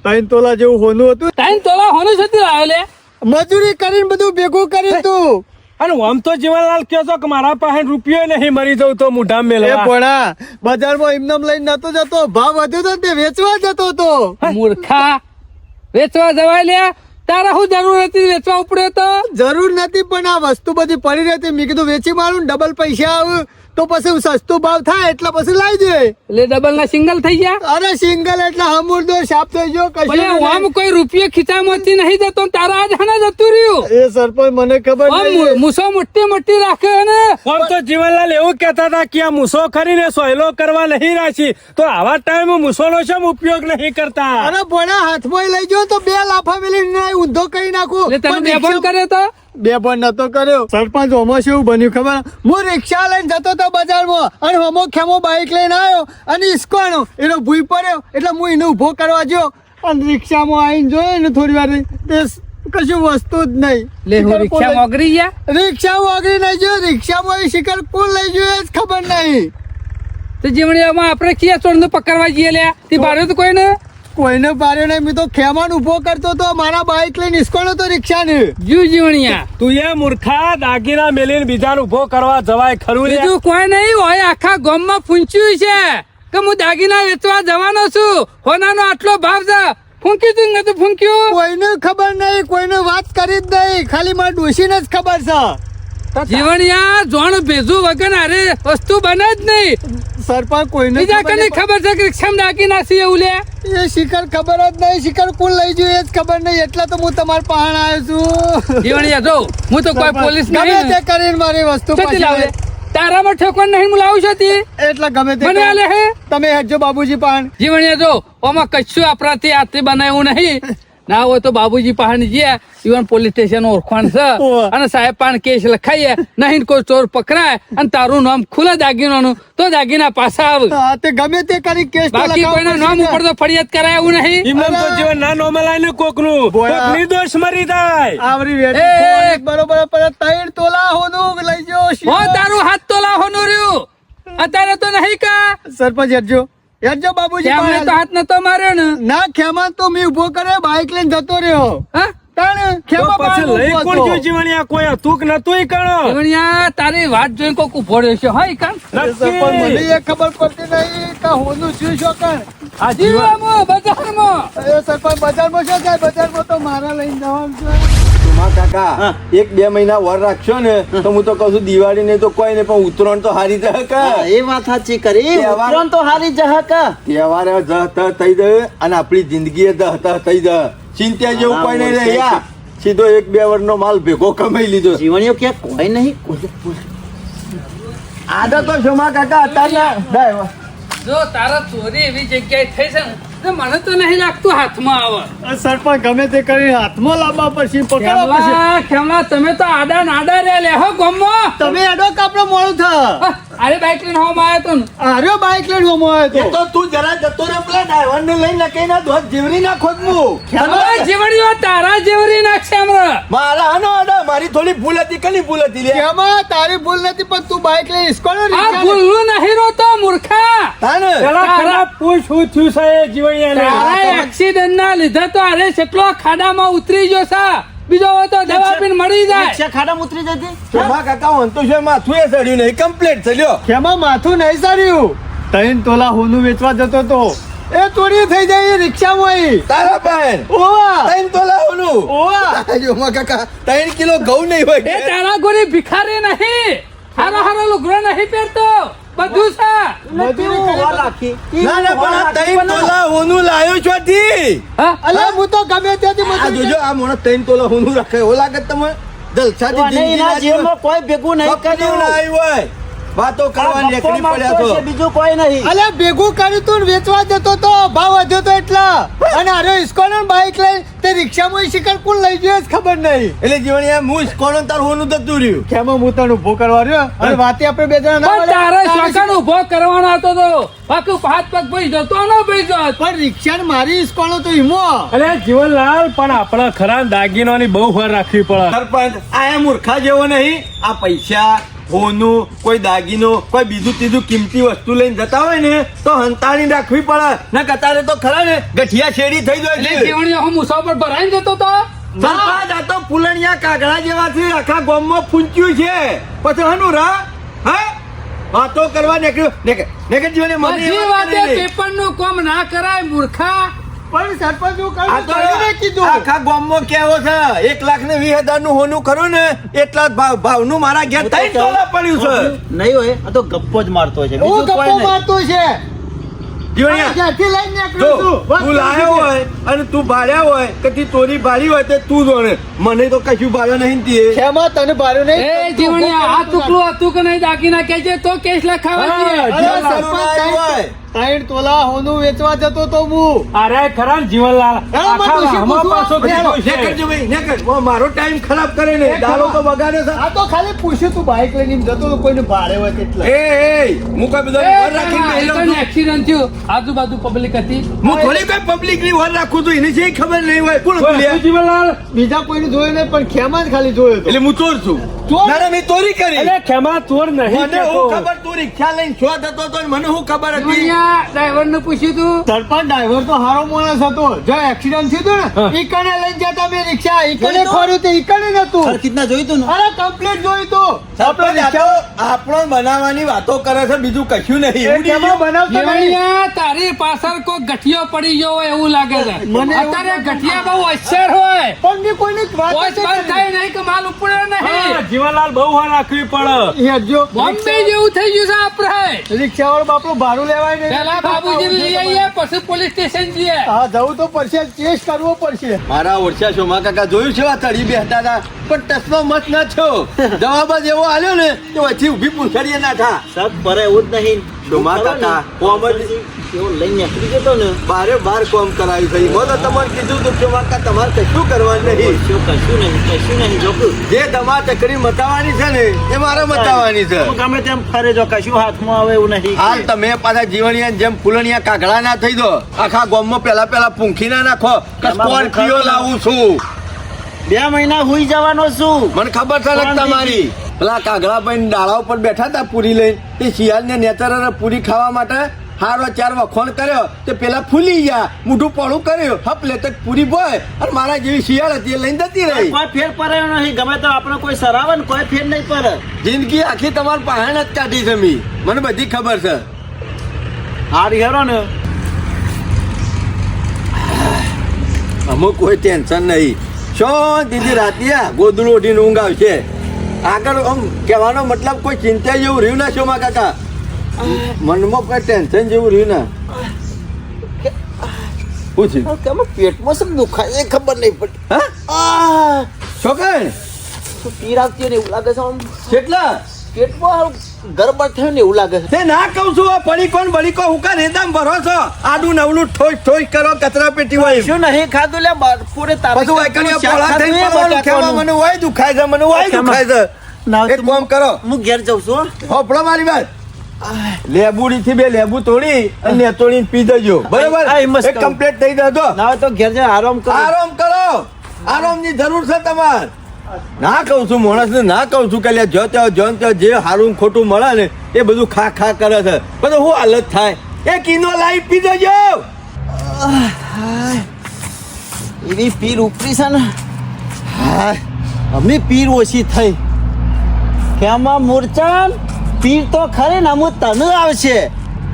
3 તોલા જેવું હોનું હતું. ટાઈમ તોલા હોનું સુધી આવ્યો લે મજૂરી કરીને બધું ભેગું કર્યું તું. અને આમ તો જીવનલાલ કહો છો કે મારા પાસે રૂપિયો નહીં, મરી જવું તો મુઢા એ મેળવા. ભણા બજારમાં એમનેમ લઈને નતો જતો, ભાવ વધ્યો તો ને તે વેચવા જતો હતો. મૂર્ખા વેચવા જવાય લે તારા શું જરૂર હતી વેચવા ઉપડ્યો તો જરૂર નથી પણ આ વસ્તુ બધી પડી રહી હતી. મેં કીધું વેચી મારું ને ડબલ પૈસા આવે તો પછી સસ્તું ભાવ થાય એટલે પછી લાવી દે. એટલે ડબલ ના સિંગલ થઈ ગયા અરે સિંગલ એટલે હમુરદો સાફ થઈ ગયો કશું ભલે નહીં. આમ કોઈ રૂપિયો ખીચામાંથી નહીં જતો ને તારા આજ હણા જતું રહ્યું એ સરપંચ મને ખબર આમ નહીં. મૂસો મોટી મોટી રાખે ને આમ તો જીવનલાલ એવું કહેતા હતા કે આ મૂસો ખરીને સોયલો કરવા નહીં રાખી તો આવા ટાઈમે મૂસોનો શેમ ઉપયોગ નહીં કરતા. અરે ભણા હાથમાં લઈ ગયો તો 2 લાફા મેલી ઊંધો કરી નાખું. એટલે તમે પણ બે ફોન કર્યો તો બે પણ નતો કર્યો. સરપંચ હોમો શું બન્યું ખબર? હું રિક્ષા લઈને જતો હતો બજારમાં અને હોમો ખેમો બાઈક લઈને આવ્યો અને ઈસકોનો એનો ભૂઈ પડ્યો એટલે હું એને ઉભો કરવા ગયો અને રિક્ષામાં આવીને જોયો ને થોડી વાર તે કશું વસ્તુ જ નહીં. લે હું શિકાર રિક્ષા કોણ મોગરી ગયા લઈ- રિક્ષામાં આગળ નહીં ગયો. રિક્ષામાં એ શિકાર કોણ લઈ ગયો એ જ ખબર નહીં. તો જીવણીમાં આપણે કિયા ચોર નું પકડવા જઈએ લે તે ભાડ્યો તો કોઈ ને કોઈને પાડ્યો નહીં. મેં તો ખેમાન ઉભો કરતો તો મારા બાઈક લઈને ઈસકોનો તો રિક્ષા ને. જીવ જીવણિયા તું એ મૂર્ખા દાગીના મેલીને બીજાને ઉભો કરવા જવાય ખરું લે? બીજું કોઈ નહીં હોય આખા ગામમાં પૂંચ્યું છે કે હું દાગીના વેચવા જવાનો છું હોનાનો આટલો ભાવ છે ફૂંકી તું નતું ફૂંક્યું કોઈને ખબર નહીં, કોઈને વાત કરી જ નહીં, ખાલી મારા ડોશીને જ ખબર છે. જીવણિયા જોણ ભેજું વગર અરે વસ્તુ બને જ નહીં સરપંચ કોઈને બીજા ખબર કને નહીં. ખબર છે કે રિક્ષામાં દાગી નાખી એવું લે એ શિકાર ખબર જ નહીં. શિકાર કોણ લઈ ગયું એ જ ખબર નહીં એટલે તો હું તમારા પહાણ આવ્યો છું. જીવણિયા જો હું તો કોઈ પોલીસ ગમે નહીં તે કરીને મારી વસ્તુ છતી લાવે પાછી તારામાં ઠેકોન નહીં હું લાવું છું તી એટલે ગમે તે મને આલે હે તમે હેડજો બાબુજી પહાણ. જીવણિયા જો આમાં કશું આપણાથી હાથથી બનાવ્યું નહીં ના હોય તો બાબુજી પહાડ ગયા ઇવન પોલીસ સ્ટેશન ઓળખાણ છે ઓહ. અને સાહેબ પણ કેસ લખાઈએ નહીં કોઈ ચોર પકડાય અને તારું નામ ખુલ્લા દાગીનાનું તો દાગીના પાછા આવે હા, તે ગમે તે કરી કેસ તો બાકી લખાવવો કોઈના નામ પડશે ઉપર તો ફરિયાદ કરાય એવું નહીં ઈમન તો જીવન ના નોમે લાઈને કોકનું બોયા. કોક નિર્દોષ મરી જાય. આવરી વેઠી એ. ખોવાડી બરોબર પર 3 તોલા હોનું લઈ ગયો હો શિકાર. તારું હાથ તો લાહોનું રહ્યું અત્યારે તો નહીં કા સરપંચ હેડજો બાબુજી ત્યાં મને પહાણ. તો હાથ નતો માર્યો ને ના ખેમા તો મેં ઉભો કર્યો બાઈક લઈને જતો રહ્યો. હા તાણે તો ખેમા પછી પહાણ લઈ ઊભો કોણ હતો. ગયું જીવણિયા? કોઈ હતું કે નતું ઈ કણો? જીવણિયા તારી વાત જોઈને કોક ઉભો રહ્યો છે હા કામ સરપંચ મને એ ખબર પડતી નહીં કે હોનું શું છો કણ. આ જીવન જીવવામાં બજારમાં એ સરપંચ બજારમાં શું જાય? બજારમાં તો મારા લઈને જવાનું છે. માં કાકા 1-2 મહિના વર રાખશો ને તો હું તો કહું છું દિવાળી નહીં તો કોઈ નહીં પણ ઉત્તરાયણ તો હારી જાય કા. હા, એ વાત સાચી કરી તહેવાર- ઉત્તરાયણ તો હારી જહા તહેવારે જહ થઈ જાય અને આપણી જિંદગી જહ થઈ જાય. ચિંતા જેવું હા, કોઈ નહીં બોલ, રહ્યા. સીધો 1-2 વર્ષનો માલ ભેગો કમાઈ લીધો. જીવણીઓ ક્યાં કોઈ નહીં આદત તો છો માં કાકા અત્યારના જો તારા ચોરી એવી જગ્યાએ થઈ છે ને તો મને તો નહીં લાગતું હાથમાં આવે આ સરપંચ ગમે તે કરી હાથમાં લાવવા પડશે પકડવા પડશે. ખેમલા ખેમલા તમે તો આડા નાડા રે લે હો ગમમાં તમે એડો કાપડો મોડું થા. અરે બાઈક લઈને હોમ આવ્યો તો ને આર્યો બાઈક લઈને હોમો આવ્યો એ તો તું જરા જતો રે પેલા ડ્રાઈવર ને લઈને લખી ના ધોધ જીવરી ના ખોદવું. તમારા જીવણીઓ તારા જેવરી નાખશે હમણાં મારા આનો આડા મારી થોડી ભૂલ હતી કની ભૂલ હતી લે ખેમા તારી ભૂલ નથી પણ તું બાઈક લઈને ઇસ્કોનો આ રિક્ષા લઈ- ભૂલનું નહીં રોતો મૂર્ખા તાને પેલા ખરાબ પૂછ શું થયું છે એ જીવણિયાને? તારા એક્સિડન્ટ ના લીધે તો અરે કેટલો ખાડામાં ઉતરી ગયો છે બીજો હોય તો દવા પીને મળી જાય રિક્ષા ખાડામાં ઉતરી જતી ચોમા કાકા હોન તો છે માથું એ સડ્યું નહીં કમ્પ્લીટ થયો. ખેમા માથું નહીં સાર્યું. 3 તોલા હોનું વેચવા જતો તો એ ચોરી થઈ જાય રિક્ષામાં તારા બેન ઓવા 3 તોલા હોનું ઓવા જોમાં કાકા 3 કિલો ઘઉં નહીં એ હોય તારા ગોરી ભિખારી નહીં હારો હારો લુગડો નહીં પહેરતો બધું છે મજૂરી કરી વાર રાખી ના ના પણ આ 3 તોલા હોનું લાયો છોથી હા અલે હું તો ગમે ત્યાંથી આ મજૂરી જોજો આ મોણસ 3 તોલા હોનું રાખે એવો લાગે તમે જલસાથી અને જિંદગી એના ના જીવનમાં કોઈ ભેગું નહીં કપડું ના કર્યું આવ્યું હોય વાતો કરવા ગપ્પો નીકળી મારતો પડ્યા છે, તો બીજું કોઈ નહીં અલે ભેગું કર્યું તું ને વેચવા જતો તો ભાવ વધ્યો તો એટલા અને આરો ઇસ્કોન બાઈક લઈ તે રિક્ષામાં શિકાર કોણ લઈ ગયો જ ખબર નહીં એટલે જીવણિયા હું કોણ તાર હોનું જતું રહ્યું કેમાં હું તને ઉભો કરવા રહ્યો અને વાતે આપણે બે જણા ના પણ તારે વળે. શ્વાસન ઉભો કરવાનો હતો તો બાકી હાથ પગ ભાઈ જતો ન ભાઈ જતો પણ રિક્ષા ને મારી ઇસ્કોનો તો હિમો અલે જીવનલાલ પણ આપણા ખરા દાગીનોની બહુ વાર રાખવી પડે સરપંચ આ મૂર્ખા જેવો નહીં આ પૈસા હોનું કોઈ દાગીનો કોઈ બીજું ત્રીજું કિંમતી વસ્તુ લઈને જતા હોય ને તો હંતાણી રાખવી પડે ને કતારે તો ખરા ને ગઠિયા શેરી થઈ જાય એટલે છે જીવણી હું મુસાફર ભરાઈને જતો તો સરપંચ આ તો પુલણિયા કાગડા જેવા છે આખા ગામમાં પૂંચ્યું છે પછી હનું રા હા વાતો કરવા નીકળ્યો જીવને મને બધી એ વાત વાતે કરી નહીં. પેપર નું કામ ના કરાય મૂર્ખા પણ સરપંચ હું આ કહું તો કરીને કીધું આખા ગામમાં કેવો છે 1,20,000 નું હોનું ખરું ને એટલા જ ભાવનું મારા ઘેર 3 તોલા પડ્યું છે નહીં હોય આ તો ગપ્પો જ મારતો છે હું બીજું કોઈ ગપ્પો નહીં મારતો છે જીવણિયા જ્યાંથી લઈને જો નીકળ્યો છું વાત તું લાયો કરી હોય અને તું ભાડ્યા હોય કે તી ચોરી ભાડી હોય તે તું જોણે મને તો કશું ભાડ્યો નહીં તે છે. ખેમાં તને ભાર્યું નહીં એ જીવણી આ ટુકડું હતું કે નહીં દાગીના કહેજે તો કેસ લખાવા હા, છે અરે જીવન સરપંચ લાવ્યું હોય. 3 તોલા હોનું વેચવા જતો તો હું અરે ખરા ને જીવનલાલ હા, આખા બધું છે, ગામમાં પૂછવા. પાછો કીધું છે. નેકળજો ભાઈ નેકળ મારો ટાઈમ ખરાબ કરે ને દાડો તો બગાડે છે આ તો ખાલી પૂછ્યું તું બાઈક લઈને એમ જતો તો કોઈને ભાડે હોય કેટલા એ હું કોઈ બધા વર રાખીને બેહી લઉં છું. એક્સિડન્ટ થયું આજુબાજુ પબ્લિક હતી હું થોડી કોઈ પબ્લિક ની વર રાખું છું એની છે ખબર નહીં હોય કોણ કોઈ બોલ્યા? હતું જીવનલાલ બીજા કોઈને જોયું નહીં પણ ખેમાં જ ખાલી જોયો એટલે હું ચોર છું ચોર? ના, ના, મેં ચોરી કરી અલે ખેમા ચોર નહીં મને કહેતો. હું ખબર તું રિક્ષા લઈને છો જતો તો મને હું ખબર હતી જીવણિયા ડ્રાઈવર ને પૂછ્યું તું સરપંચ ડ્રાઈવર તો હારો માણસ હતો જો એક્સિડન્ટ થયું હતું ને ઈકણે લઈને જતા મેં રિક્ષા ઈકણે ખોર્યું તે ઈકણે નતું હરકતના જોયું તું ને અરે કમ્પ્લીટ જોયું તું આપણે આપણો બનાવવાની વાતો કરે છે બીજું કશું નહીં એ કેમાં બનાવતો નહીં જીવણિયા તારી પાછળ કોઈ ગઠિયો પડી ગયો હોય એવું લાગે છે મને એવું અત્યારે ગઠિયા બહુ હોશિયાર હોય પણ મેં કોઈની વાત વોચ જ બંધ થાય નહીં કે માલ ઉપડે હા, નહીં જીવનલાલ બહુ વાર રાખવી પડે અહીંયા જો બોમ્બે જેવું થઈ ગયું છે આપણે રિક્ષાવાળો બાપડો ભાડું લેવાય નહીં પેલા બાબુજી લઈ આવીએ પછી પોલીસ સ્ટેશન જઈએ હા જવું તો પડશે ચેસ કરવો પડશે મારા ઓળખ્યા શોમા કાકા જોયું છે આ તળી બેહતા હતા પણ ટસનો મત ના છો જવાબ જ એવો આલ્યો ને તો વચ્ચે ઊભી પૂંછડીએ ના થા સબ પર એવું જ નહીં શોમા કાકા કોમ જ એવો લઈને નીકળી જતો ને બારે બાર કોમ કરાયું થઈ મેં તો તમારે કીધું તું શોમા કાકા તમારે કશું કરવાનું નહીં કશું નહીં જોકું જે તમારે ચકરી મતાવાની છે ને એ મારે મતાવાની છે હું ગમે તેમ ફરે જો કશું હાથમાં આવે એવું નહીં હાલ તમે પાછા જીવણિયા જેમ ફૂલણિયા કાગડા ના થઈ દો આખા ગામમાં પેલા પૂંખી ના નાખો કે એમાં મને સ્કોર્પિયો ખબર લાવું છું 2 મહિના હુઈ જવાનો છું મને ખબર છે ને શાંતિથી. તમારી પેલા કાગડા ભાઈ ડાળા ઉપર બેઠા હતા પૂરી લઈને તે શિયાળ ને નેતર પૂરી ખાવા માટે હારો 4 વખોણ કર્યો તે પેલા ફૂલી ગયા મોઢું પોળું કર્યું હપ લે તક પૂરી બોય અને મારા જેવી શિયાળ હતી એ લઈને જતી રહી કોઈ ફેર પડ્યો નહીં ગમે તો આપણે કોઈ સરાવે ને કોઈ ફેર નહીં પડે જિંદગી આખી તમારી પહાણ જ કાઢી છે મી મને બધી ખબર છે હારી હેરો ને અમુક કોઈ ટેન્શન નહીં શાંતિથી રાતે ગોદડું ઓઢીને ઊંઘ આવશે આગળ આમ કહેવાનો મતલબ કોઈ ચિંતા જેવું રહ્યું ના શોમા કાકા મનમાં કોઈ ટેન્શન જેવું રહ્યું ના પૂછ્યું કેમ પેટમાં શું દુખાય એ ખબર નહીં પડી હા છોકરા શું પીર આવતી હોય ને એવું લાગે છે આમ કેટલા પેટમાં ગરબડ થયું ને એવું લાગે છે તે ના કહું છું આ પડીકો ને બડીકો હું કા રેદામ ભરો છો આડું નવલું ઠોઈ કરો કચરા પેટી હોય શું નહીં ખાધું લે પૂરે બધું વાયકણીઓ પોળા થઈને પડવાનું ખેવા મને વાય દુખાય છે મને વાય દુખાય છે એક કામ કરો હું ઘેર જઉં છું હોપડો મારી વાત લેબુડી થી 2 લેબુ તોડી અને નેતોડી પી દેજો બરાબર આ હિંમત એક કરો. કમ્પ્લીટ થઈ જતો ના હોય તો ઘેર જઈને આરામ કરો આરામ કરો આરામની જરૂર છે તમારે ના કહું છું માણસને ના કહું છું કે લે જો ત્યાં જે સારું ખોટું મળે ને એ બધું ખા કરે છે બધું શું હાલત થાય એ કિનો લાવી પી દેજો એવી પીર ઉપરી છે ને હા અમે પીર ઓછી થઈ કેમાં મૂર્છન પીર તો ખરી ને અમુક તને આવશે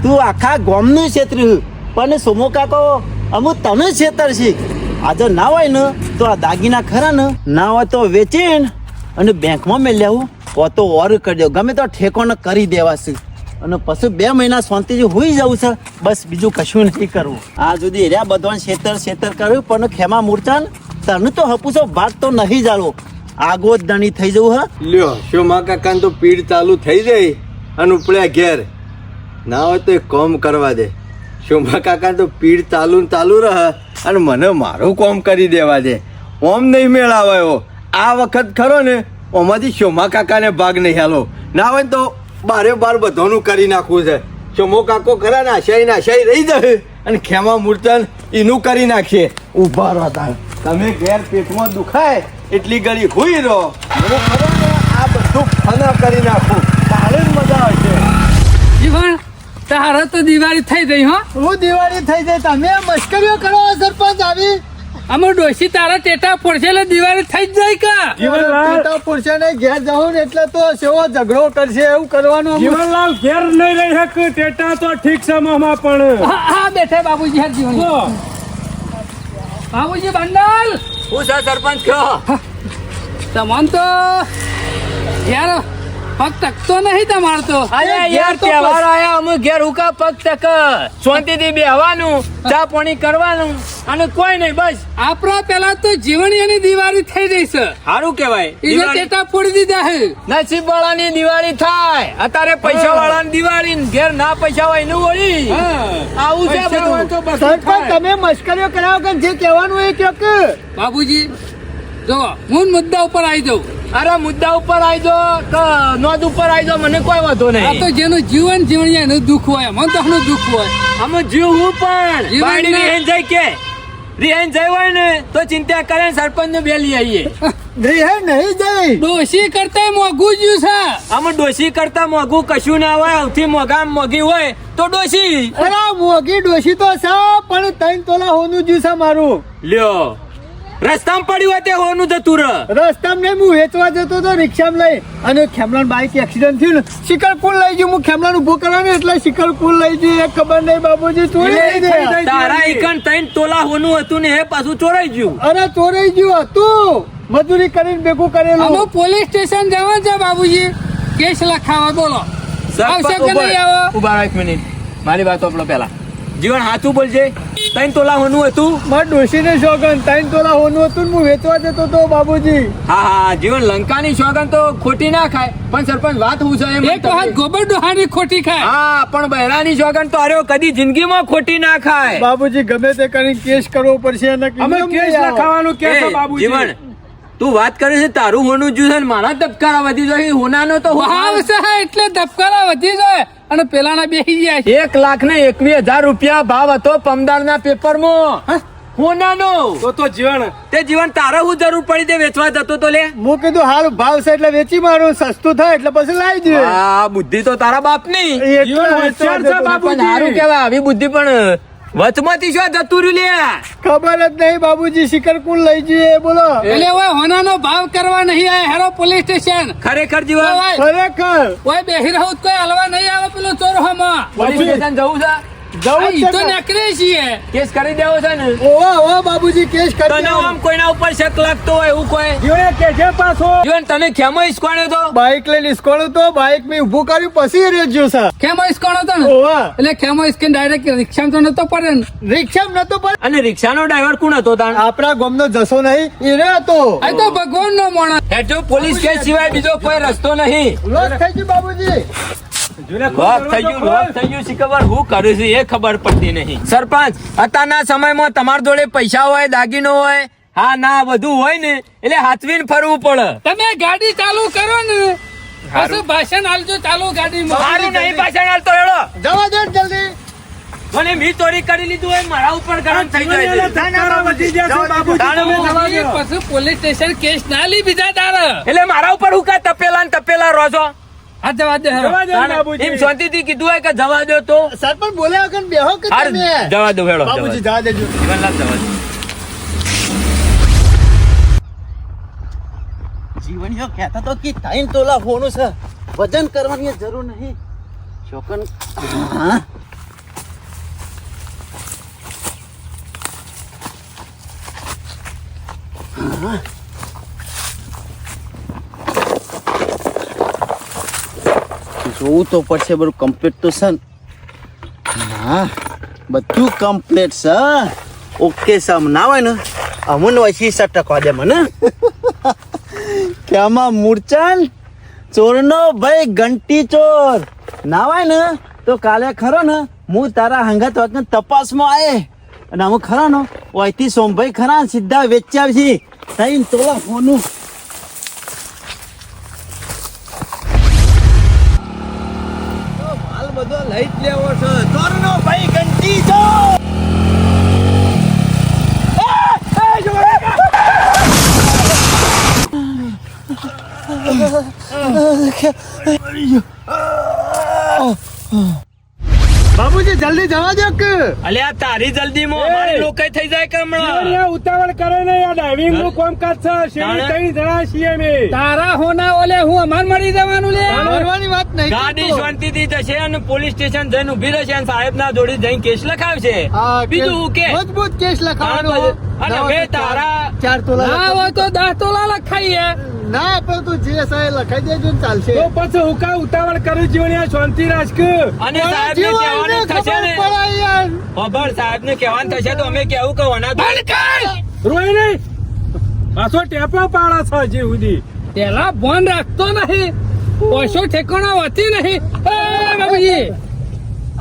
તું આખા ગામનું ક્ષેત્ર્યું પણ સોમો કાકો અમુક તમે છેતર છે. આજે ના હોય ને તો આ દાગીના ખરા ને ના હોય તો વેચીને અને બેંકમાં મેં લેવું કો તો ઓર કરી દો, ગમે તો ઠેકોને કરી દેવાશે અને પછી 2 મહિના શાંતિથી હોઈ જવું છે. બસ બીજું કશું નહીં કરવું. આ સુધી એર્યા બધવાને છેતર કર્યું પણ ખેમા મૂર્છા તને તો હપુસો ભાગ તો નહીં જાળવો. આગો જ દણી થઈ જવું હા. લ્યો શોમા કાકાને તો પીડ ચાલુ થઈ જાય અને ઉપડ્યા ઘેર. ના હોય તો એક કામ કરવા દે. શોમા કાકાને તો પીડ ચાલુ ને ચાલુ રહે અને મને મારું કામ કરી દેવા દે. ઓમ નહીં મેળાવાયો આ વખત ખરો ને, ઓમાંથી શોમા કાકાને ભાગ નહીં હાલો. ના હોય તો બારે બાર બધાનું કરી નાખવું છે. શોમો કાકો ખરા નાશાઈ રહી જશે અને ખેમા મૂર્તન એનું કરી નાખીએ. ઊભા રહો તાર તમે ઘેર પેટમાં દુખાય એટલી ઘડી હુઈ રહો. મને ખબર ને આ બધું ફના કરી નાખું તારે જ મજા આવશે. જીવણ તારે તો દિવાળી થઈ ગઈ હો. હું દિવાળી થઈ જાય તમે મશ્કરીઓ કરો સરપંચ આવી અમે ડોશી તારા ટેટા ફોડશે એટલે દિવાળી થઈ જ જાય કા. જીવનલાલ પુરુષે ને ઘેર જવું ને એટલે તો સેવો ઝઘડો કરશે એવું કરવાનું. જીવનલાલ ઘેર નહીં રહી શકે, ટેટા તો ઠીક છે મામા પણ હા હા બેઠે બાબુજી હાર જીવન. બાબુજી બંડલ હું છે સરપંચ કયો? તમન તો યાર પગ ટકતો નહીં તમાર તો. અરે યાર તહેવાર આયા અમે ઘેર ઉકા પગ તક શાંતિથી બેહવાનું, ચા પાણી કરવાનું અને કોઈ નહીં બસ. આપણા પેલા તો જીવણી એની દિવાળી થઈ ગઈ છે. સારું કહેવાય. એને દિવાળી ટેટા ફોડી દીધા હે. નસીબ વાળાની દિવાળી થાય. અત્યારે પૈસા વાળાની દિવાળી ને ઘેર ના પૈસા હોય એનું વળી આવું છે બધું. સરપંચ તમે મશ્કરીઓ કરાવો કે જે કહેવાનું એ કહો કે. બાબુજી જો હું મુદ્દા ઉપર આવી જાઉં. અરે મુદ્દા ઉપર આવી જાઓ કે નોંધ ઉપર આવી જાઓ, મને કોઈ વાંધો આ તો નહીં. જેનું જીવન જીવણીએ એનું દુઃખ હોય, મન તો એનું દુઃખ હોય. અમે જીવ હું પણ જીવન બાયડી ના- રિહાઈને જાય કે રિહાઈને જાય હોય ને તો ચિંતા કરે સરપંચ ને બે લઈ આવીએ. રીહે નહીં જઈ ડોશી કરતા મોંઘું જ્યું છે. અમે ડોશી કરતા મોંઘું કશું ના હોય. સૌથી મોંઘામાં મોંઘી હોય તો ડોશી. અરે મોગી ડોશી તો છે પણ 3 તોલા હોનું જ્યું છે મારું. લ્યો રસ્તામાં પડ્યું હોય તે હોનું જતું રહ. રસ્તામાં નહીં હું વેચવા જતો તો રિક્ષામાં લઈ અને ખેમલાનું બાઈક એક્સિડન્ટ થયું ને શિકરપુર લઈ ગયું. હું ખેમલાનું ઉભું કરવાનું એટલે શિકરપુર લઈ ગયું. એ ખબર નહીં બાબુજી ચોરી લઈ ગયા. તારા ઈકણ 3 તોલા હોનું હતું ને એ પાછું ચોરાઈ ગયું. અરે ચોરાઈ ગયું હતું. મજૂરી કરીને ભેગું કરેલું. અમે પોલીસ સ્ટેશન જવા છે બાબુજી, કેસ લખાવા. બોલો આવશે કે નહીં આવો? ઉભા રહો 1 મિનિટ, મારી વાત સાંભળો પહેલા. જીવન સાચું બોલજે. 3 તોલા હોનું હતું. મારા ડોશીને શોગન 3 તોલા હોનું હતું ને હું વેચવા જતો તો બાબુજી. હા હા જીવન લંકાની સોગન તો ખોટી ના ખાય, પણ સરપંચ વાત હું છે એમ એક વખત ગોબર ડોહાની ખોટી ખાય. હા પણ બહેરાની સોગન તો અરે કદી જિંદગીમાં ખોટી ના ખાય. બાબુજી ગમે તે કરીને કેસ કરવો પડશે અને અમે કેસ લખાવાનું કે છે એ, બાબુજી. જીવન તું વાત કરે છે તારું હોનું જ્યું છે ને મારા ધબકારા વધી જાય. હોનાનો તો ભાવ છે એટલે ધબકારા વધી જાય અને પેલાના બેસી જાય છે. 1,21,000 રૂપિયા ભાવ હતો પમદારના પેપરમાં હોનાનો. તો જીવન તે જીવન તારે હું જરૂર પડી તે વેચવા જતો તો લે. હું કીધું હાલ ભાવ છે એટલે વેચી મારું, સસ્તું થાય એટલે પછી લાવી દે. આ બુદ્ધિ તો તારા બાપની. જીવન હોશિયાર છે બાબુજી. પણ સારું કેવાય આવી બુદ્ધિ, પણ વચમાંથી શું જતું રહ્યું લે. ખબર જ નહીં બાબુજી શિકરપુર લઈ જઈએ બોલો. એટલે ઓય હોનાનો ભાવ કરવા નહીં આવે. હેરો પોલીસ સ્ટેશન. ખરેખર જીવન ઓય ખરેખર ઓય બેહી રહું તો કોઈ હલવા નહીં આવે પેલો ચોર હોમાં. પોલીસ સ્ટેશન જવું છે. જવું ઈ જ તો છે ને. નીકળે છીએ. કેસ કરી દેવો છે ને. ઓવા ઓવા બાબુજી કેસ કરી તને આવો. આમ કોઈના ઉપર શક લાગતો હોય એવું કોઈ જીવન કે છે પાછો જીવન તને ખેમો ઈસકોણ્યો તો. બાઈક લઈને ઇસ્કોળું તો બાઈક મેં ઊભું કર્યું પછી રેજ્યો છે. ખેમો ઇસ્કોણ હતો ને ઓવા એટલે ખેમો ઇસ્કીને ડાયરેક્ટ રિક્ષામાં તો નતો પડે ને. રિક્ષામાં નતો પણ અને રિક્ષાનો ડ્રાઈવર કોણ હતો તાણ? આપણા ગામનો જસો નહીં એ રે હતો. આ તો ભગવાન નો માણસ. હેઠો પોલીસ કેસ સિવાય બીજો કોઈ રસ્તો નહીં. લોસ થઈ ગયું બાબુજી. લોક થઈ ગયું શીખબર હું કરું છું એ ખબર પડતી નહીં. સરપંચ અત્યારના સમયમાં તમારા જોડે પૈસા હોય, દાગીનો હોય, હા ના બધું હોય ને એટલે હાથવીને ફરવું પડે. તમે ગાડી ચાલુ કરો ને પછી ભાષણ આલજો ચાલુ ગાડીમાં. મારું નહીં પાછળ હાલતો હેડો. જવા દે ને જલ્દી. મને મી ચોરી કરી લીધું હોય મારા ઉપર ગરમ થઈ જાય છે. ધબકારા વધી ગયા છે બાબુજી. તાણે તમે જવા એ દો. પછી પોલીસ સ્ટેશન કેસ ના લી બીજા તારે. એટલે મારા ઉપર હું કા તપેલા ને તપેલા રહો છો? હા જવા દે હેરો. જવા દો ને તાણે બાબુજી. એમ શાંતિથી કીધું હોય કે જવા દો તો સરપંચ બોલ્યા વગર બેહો કે હાર તમે. જવા દો હેડો. બાબુજી જવા દેજો. જીવનલાલ જવા દો. જીવણીઓ કહેતા તો કે 3 તોલા હોનું છે, વજન કરવાની જરૂર નહીં. શોકન જોવું તો પડશે બધું કમ્પ્લીટ તો છે ને? હા બધું કમ્પ્લીટ છે. ઓકે સમ ના હોય ને અમુન વસી ટકવા દે મને. કેમાં મૂર્છન ચોરનો ભાઈ ઘંટી ચોર ના હોય ને તો કાલે ખરો ને હું તારા હંગત વખત તપાસમાં આવે અને હું ખરો ને ઓયથી સોમભાઈ ખરા સીધા વેચ્યા છે થઈ તોલા ફોનું. માલ બધો લઈ જ લેવો છે. ચોરનો ભાઈ ઘંટી ચોર. બાબુજી જલ્દી જવા દો કે અલ્યા તારી જલ્દી માં અમારે લોકો થઈ જાય કે હમણાં અહીંયા ઉતાવળ કરે ને આ ડ્રાઇવિંગ નું કામકાજ છે. શેરી ત્રણ જણા છીએ અમે. તારા હોના ઓલે હું અમાર મળી જવાનું લે કરવાની વાત નહીં ગાડી શાંતિથી જશે અને પોલીસ સ્ટેશન જઈને ઉભી રહેશે અને સાહેબ ના જોડી જઈને કેસ લખાવશે. બીજું હું કે મજબૂત કેસ લખાવાનો અને હવે તારા 4 તોલા ના હોય તો 10 તોલા લખાઈએ. ના પણ તું જે સાહેબ લખાઈ દેજો ને ચાલશે. તો પછી હું કા ઉતાવળ કરું જીવણિયા શાંતિ રાખ. અને સાહેબ ને કહેવાનું થશે ને ખબર સાહેબ ને કહેવાનું થશે તો અમે કેવું કે વના રોય નહીં પાછો ટેપો પાડા છે હજી સુધી. પેલા ફોન રાખતો નહીં પૈસો ઠેકાણો હોતી નહીં. એ બાબુજી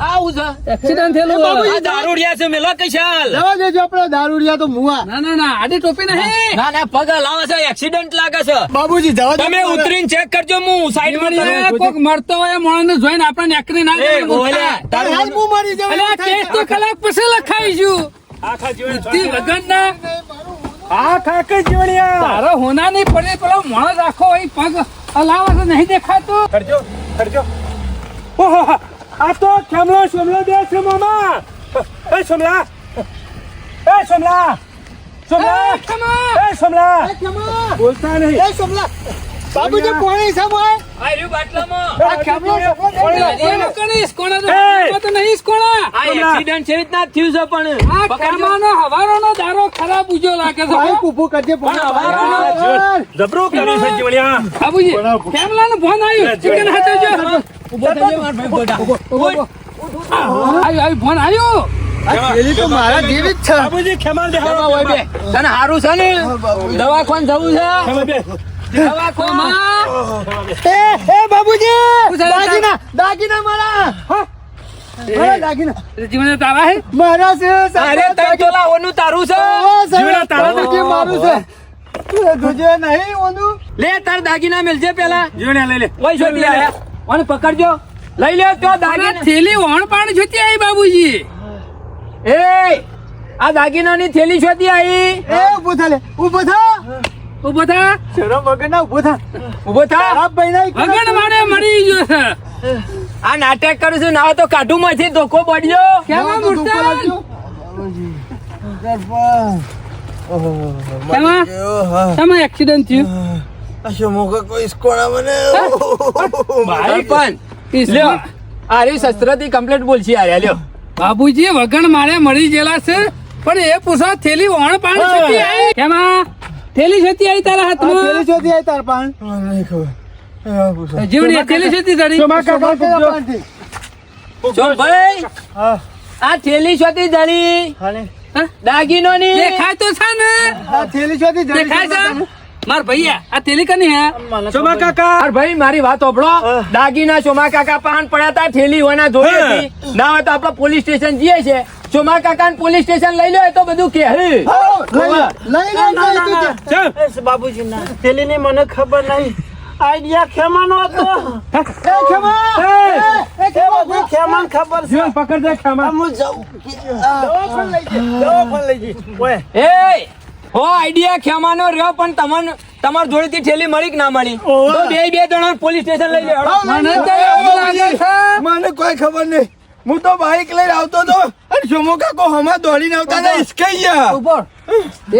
આવું છે એક્સિડન્ટ થયેલું. આ દારૂડિયા છે મેલા કશાલ. જવા દેજો આપણે દારૂડિયા તો મુવા. ના ના ના આડી ટોપી નહીં. ના ના પગ લાવે છે એક્સિડન્ટ લાગે છે. બાબુજી જવા દો તમે ઉતરીને ચેક કરજો હું સાઈડ માં કોક મરતો હોય માણસ જોઈને આપણે નેકરી ના એ દેવાનું. ઓલ્યા હાલ હું મરી જાઉં. અલ્યા કેસ તો કલાક પછી લખાઈશું. આખા જીવન તે વગરના આ ખાકે જીવણિયા તારો હોના નહીં પડે પેલો માણસ આખો હોય પગ હલાવે છે નહીં દેખાતો. કરજો કરજો. ઓહો આ તો ખેમલો સોમલો દે છે મામા. એ સોમલા એ સોમલા સોમલા એ ખમા. એ સોમલા બોલતા નહીં. એ સોમલા બાબુજી કોણી છે મોય આ રહ્યું બાટલામાં. આ ખેમલો એનો કણે ઈસકોણા તો એ! તો નહીં ઈસકોણા. આ એક્સિડન્ટ છે રીતના જ થયું છે પણ આ પકડજો. કામાનો હવારોનો દારો ખરાબ ઉજો લાગે છે. ભાઈ કૂપું કરજે પણ આ પણ જીવન જબરું કર્યું છે જીવણિયા. બાબુજી કેમલાનો ફોન આવ્યો ચિકન હાથે જો ઉભો થજો મારા ભાઈ ગોડા. આવ્યો ફોન આવ્યો. પેલી તો મારા જેવી જ છે બાબુજી ખેમાલ દે દવા હોય બે. તને હારું છે ને દવાખાને જવું છે ખેમાલ બે. દવાખાનામાં એ બાબુજી શું છે? દાગીના મારા મારા દાગીના જીવન તારા હે મારા છે અરે તઈ તોલા ઓનું તારું છે. જીવડા તારા દાગી મારું છે તું જોજે નહીં ઓનું લે તાર દાગીના મેલજે પેલા. જીવણિયા લઈ લે. ઓય છોડી આયા ઓને પકડજો. લઈ લે તો દાગીના. થેલી વણ પાણ જોતી આવી બાબુજી. એ આ દાગીનાની થેલી શોધી આવી. એ ઊભો થા લે ઊભો થા ઉભો થા. શરમ વગર ના ઊભો થા ઉભો થા. તારા ભાઈના વગણ મારે મળી ગયો છે. આ નાટક કરું છું ના તો કાઢું માંથી ધોકો પડ્યો. કેમાં મૂર્તા કેમાં કેમાં એક્સિડન્ટ થયું. ભાઈ પણ લ્યો આ રી શસ્ત્રથી કમ્પ્લેટ બોલશી આર્યા લ્યો. બાબુજી વગણ મારે મળી ગયેલા છે પણ એ પૂછો થેલી વણ પાણ છતી આવી કેમાં થેલી છતી આવી તારા હાથમાં. પેલી ચોથી આવી તાર પાન જીવણી થેલી છતી તારી. ચોમા કાકા પૂછજો. જો ભાઈ હા આ થેલી શોધી જડી હાલે દાગીનો ની. દેખાય તો છે ને આ થેલી ચોથી દેખાય છે માર ભૈયા આ થેલી કની હે. ચોમા કાકા અરે ભાઈ મારી વાત ઓભળો. દાગીના ચોમા કાકા પાન પડ્યા તા થેલી હોના જોઈ હતી. ના હોય તો આપણે પોલીસ સ્ટેશન જઈએ છે. ચોમા કાકા પોલીસ સ્ટેશન લઈ લો એ તો બધું કે લઈ ચાલ બાબુજી ના પેલી ની મને ખબર નહીં. આઈડિયા ખેમાનો હતો. ખેમાન ખબર છે. જીવન પકડ દે ખેમા. હું જાઉં દવાખાને લઈ જઈ. ઓય એ હો આઈડિયા ખેમાનો રહ્યો પણ તમને તમાર જોડેથી થેલી મળી કે ના મળી તો બે જણા પોલીસ સ્ટેશન લઈ લે હેડો. મને તો એવું લાગે છે મને કોઈ ખબર નહીં. હું તો બાઈક લઈને આવતો હતો અને સોમો કાકો હમા દોડીને આવતા હતા હિસકાઈ ગયા. ઉપર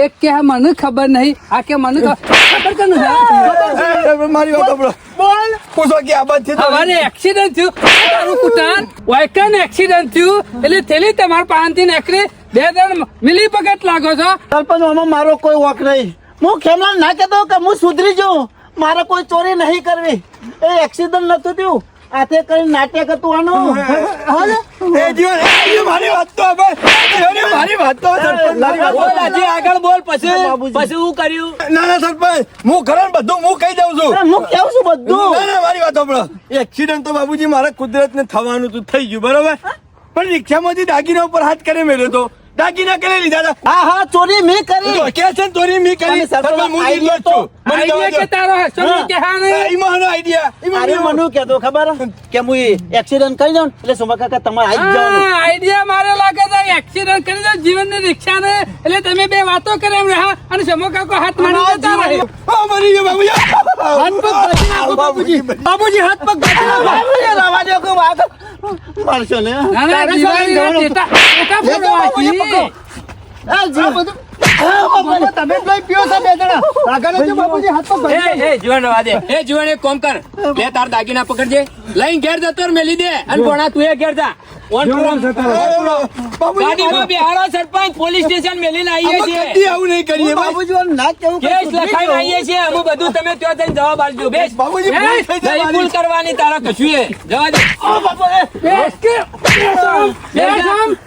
એક કે મને ખબર નહીં આ કે મને ખબર કે નહીં. મારી વાત સાંભળો. બોલ પૂછો કે આ બાદ હવારે એક્સિડન્ટ થયું તારું કુટાર વાયકન એક્સિડન્ટ થયું એટલે થેલી તમારા પાનથી નીકળી બે જણ મિલી પગત લાગો છો. સરપંચ આમાં મારો કોઈ વોક નહીં. હું ખેમલાલ ના કહેતો કે હું સુધરી જાઉં, મારે કોઈ ચોરી નહીં કરવી. એ એક્સિડન્ટ નતું થયું, હાથે કરીને નાટ્ય હતું આનું. એ જીવન, મારી વાત તો હવે, મારી વાત તો સરપંચ, મારી વાત તો. બોલ હજી આગળ બોલ, પછી બાબુજી. પછી શું કર્યું? ના ના સરપંચ, હું ખરા ને બધું હું કહી દઉં છું. હું કેવું છું બધું. ના ના મારી વાત સાંભળો. એક્સિડન્ટ તો બાબુજી મારા કુદરતને થવાનું તો થઈ ગયું બરોબર, પણ રિક્ષામાંથી દાગીના ઉપર હાથ કરી મેળ્યો તો દાગીના કરી લીધા હતા. હા હા, ચોરી મેં કરી. તો કે છે ને ચોરી મેં કરી. તમે સરપંચ સરપંચ, હું આઈડિયા નિર્દોષ છું. મને આઈડિયા જવા કે દો. તારો હશે કે હા નહીં? એમાં આનો આઈડિયા, એમાં અરે એનો. મને કહેતો ખબર કે હું એક્સિડન્ટ કરી દઉં એટલે સોમા કાકા તમારે આવી જ જવાનું. હા, આઈડિયા મારે લાગે છે એક્સિડન્ટ કરી દો જીવનની રિક્ષા ને, એટલે તમે બે વાતો કરે એમ રહ્યા અને સમો કાકો હાથ મારી જતા રહે. આ મરી ગયો બાબુજી. હાથ પગ બાજી નાખો બાબુજી. બાબુજી હાથ પગ બાજી નાખો. બાબુજી, રવા દો કે વાત મારશો ને. ના ના, દિવાળીના ટેટા ફોડવાથી. આ જીવ બધું. બાબુજી, તમે જ લઈ પીઓ છો બે જણા. આગળ જો બાબુજી હાથ પગ બાજી નાખો. એ જીવન રવા દે. એ જીવન એક કોમ કર, લે તાર દાગીના પકડજે, લઈને ઘેર જતો રહે, મેલી દે, અને ભોણા તું એ ઘેર જા. ગાડીમાં બેહાડો સરપંચ, પોલીસ સ્ટેશન મેલીને આવીએ છીએ. કદી આવું નહીં કરીએ ભાઈ. બાબુજી ઓને ના કેવું કે કેસ સુધરી લખાઈને જાઉં. આવીએ છીએ, અમે બધું તમે ત્યાં જઈને જવાબ આપજો. બેસ બાબુજી ભૂલ થઈ જાય નહીં ભૂલ મારી. કરવાની તારા કશું એ જવા દે. આ બાપુ,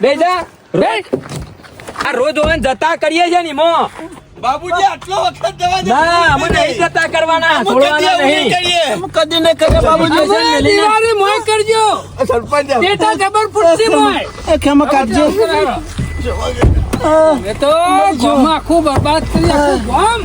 બેસ જા. આ રોજ ઓન જતા કરીએ છે ને મો. બાબુજી આટલો વખત જવા દે. ના અમે નહીં જતા કરવાના, અમે કદી છોડવાના આવું નહીં નહીં. કરીએ. અમે કદી નહીં કરીએ બાબુજી. અમે દિવાળી મોય કરજો, સરપંચ ટેટા જબર ફૂટતી મોય. એ ખેમા કાઢજે. મેં તો ગામમાં આખું બરબાદ કરી આખું ગામ.